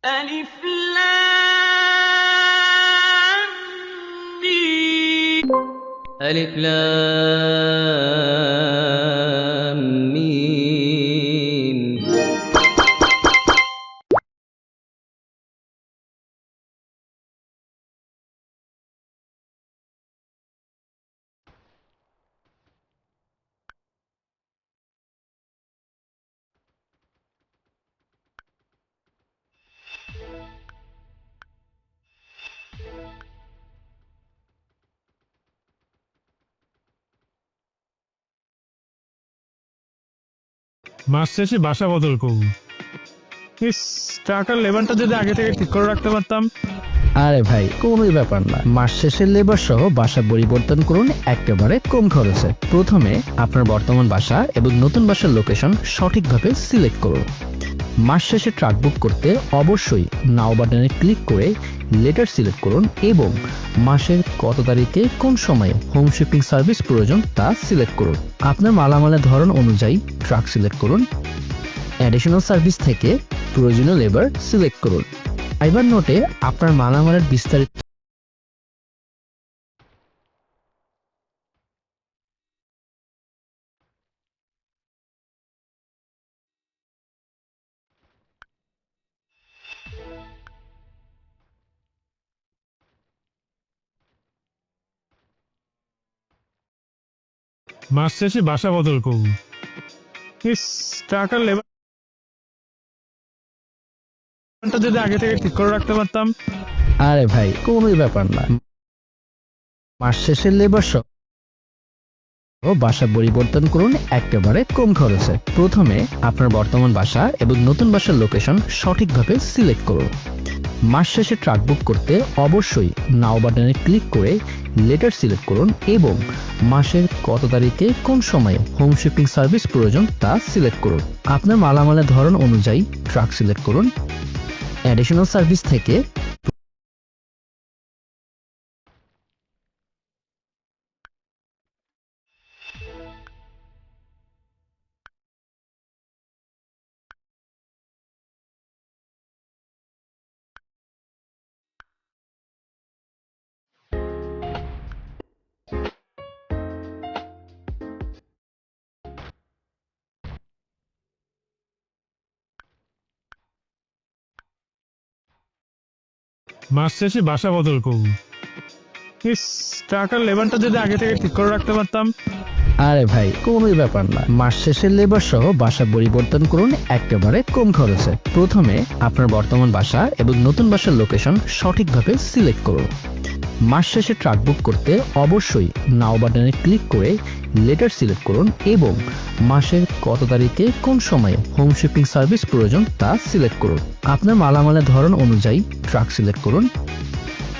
ألف لام ميم. ألف لام ميم. মাস শেষে বাসা বদল করব। ইস, টাকার লেবারটা যদি আগে থেকে ঠিক করে রাখতে পারতাম। আরে ভাই, কোনো ব্যাপার না। মাস শেষের লেবার সহ বাসা পরিবর্তন করুন একেবারে কম খরচে। প্রথমে আপনার বর্তমান বাসা এবং নতুন বাসার লোকেশন সঠিকভাবে সিলেক্ট করুন। মাস শেষে ট্রাক বুক করতে অবশ্যই নাও বাটনে ক্লিক করে লেটার সিলেক্ট করুন এবং মাসের কত তারিখে কোন সময়ে হোম শিপিং সার্ভিস প্রয়োজন তা সিলেক্ট করুন। আপনার মালামালের ধরন অনুযায়ী ট্রাক সিলেক্ট করুন। অ্যাডিশনাল সার্ভিস থেকে প্রয়োজনীয় লেবার সিলেক্ট করুন। ড্রাইভার নোটে আপনার মালামালের বিস্তারিত মাস শেষে বাসা বদল করব। ইস, টাকার লেবারটা যদি আগে থেকে ঠিক করে রাখতে পারতাম। আরে ভাই, কোনো ব্যাপার না। মাস শেষের লেবার সহ বাসা পরিবর্তন করুন একেবারে কম খরচে। প্রথমে আপনার বর্তমান বাসা এবং নতুন বাসার লোকেশন সঠিকভাবে সিলেক্ট করুন। মাস শেষে ট্রাক বুক করতে অবশ্যই নাও বাটনে ক্লিক করে লেটার সিলেক্ট করুন এবং মাসের কত তারিখে কোন সময়ে হোম শিপিং সার্ভিস প্রয়োজন তা সিলেক্ট করুন। আপনার মালামালের ধরন অনুযায়ী ট্রাক সিলেক্ট করুন। অ্যাডিশনাল সার্ভিস থেকে মাস শেষে বাসা বদল করব। ইস, টাকার লেবারটা যদি আগে থেকে ঠিক করে রাখতে পারতাম। আরে ভাই, কোনো ব্যাপার না। মাস শেষের লেবার সহ বাসা পরিবর্তন করুন একেবারে কম খরচে। প্রথমে আপনার বর্তমান বাসা এবং নতুন বাসার লোকেশন সঠিকভাবে সিলেক্ট করুন। মাস শেষে ট্রাক বুক করতে অবশ্যই নাও বাটনে ক্লিক করে লেটার সিলেক্ট করুন এবং মাসের কত তারিখে কোন সময়ে হোম শিপিং সার্ভিস প্রয়োজন তা সিলেক্ট করুন। আপনার মালামালের ধরন অনুযায়ী ট্রাক সিলেক্ট করুন।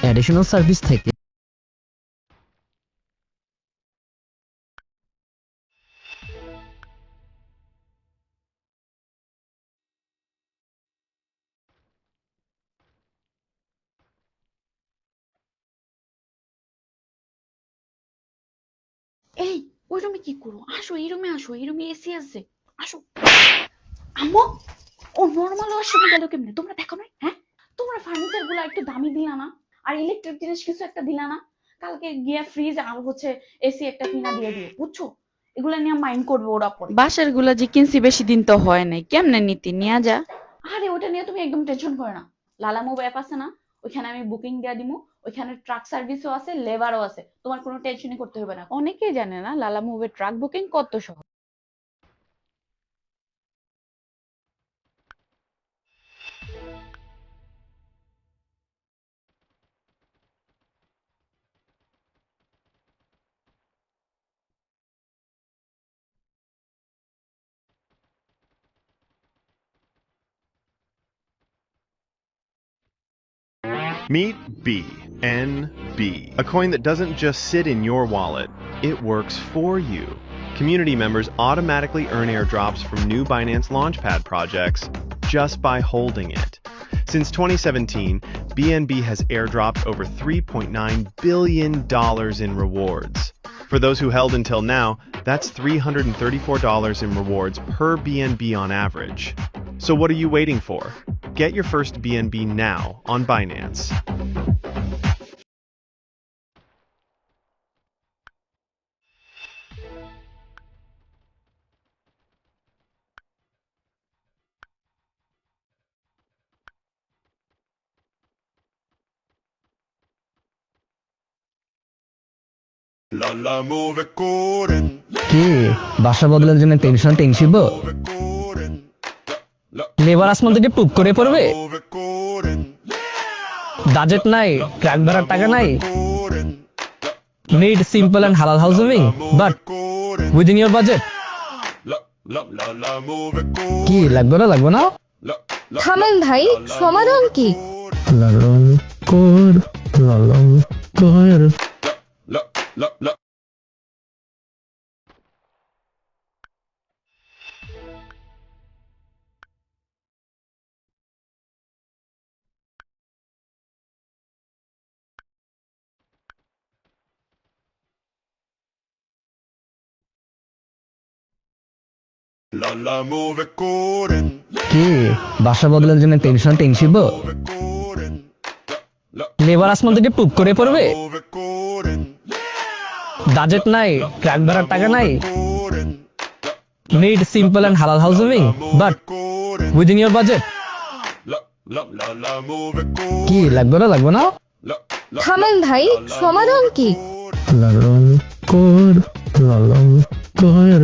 অ্যাডিশনাল সার্ভিস থেকে এই, ওই রুমে কি করো? আসো, এই রুমে আসো, এই রুমে এসি আছে। আসো। আম্মু, ও নর্মাল ওয়াশরুমে গেল কেমনে? তোমরা দেখো না? হ্যাঁ, তোমরা ফার্নিচার গুলো একটু দামি দিলা না? আর ইলেকট্রিক জিনিস কিছু একটা দিলা না? কালকে গিয়ে ফ্রিজ আর হচ্ছে এসি একটা কিনা দিয়ে দিও, বুঝছো? এগুলা নিয়ে মাইন্ড করবে ওরা পরে। বাসার গুলা যে কিনছি বেশি দিন তো হয় নাই, কেমনে নিতি নিয়া যা। আরে ওটা নিয়ে তুমি একদম টেনশন করো না। লালা মুভ অ্যাপ আছে না, ওইখানে আমি বুকিং দিয়ে দিমু। ওইখানে ট্রাক সার্ভিসও আছে, লেবারও আছে, তোমার কোনো টেনশনই করতে হবে না। অনেকেই জানে না লালা মুভের ট্রাক বুকিং কত সহজ। Meet BNB, a coin that doesn't just sit in your wallet, it works for you. Community members automatically earn airdrops from new Binance Launchpad projects just by holding it. Since 2017, BNB has airdropped over $3.9 billion in rewards. For those who held until now, that's $334 in rewards per BNB on average. So what are you waiting for? Get your first BNB now on Binance. কি বাসা বদলের জন্য tension টেনশিব labour আসমান থেকে টুক করে পড়বে budget নাই truck ভাড়ার টাকা নাই নিড সিম্পল এন্ড হালাল housing but within your budget কি লাগবে না থামেন ভাই, সমাধান কি? লালন কর লালন কর কি বাসা বদলের জন্য টেনশন টেনশিব লেবার আসমান থেকে টুক করে পড়বে বাজেট নাই ট্রাক ভাড়ার টাকা নাই নিড সিম্পল এন্ড হালাল housing but within your budget কি লাগবে না থামেন ভাই, সমাধান কি? লালন কর লালন কর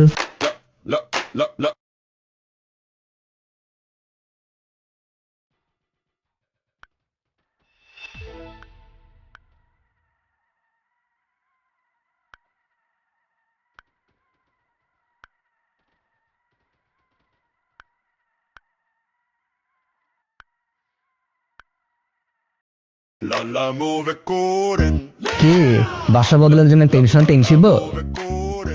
কি বাসা বদলের জন্য টেনশন টেনশিব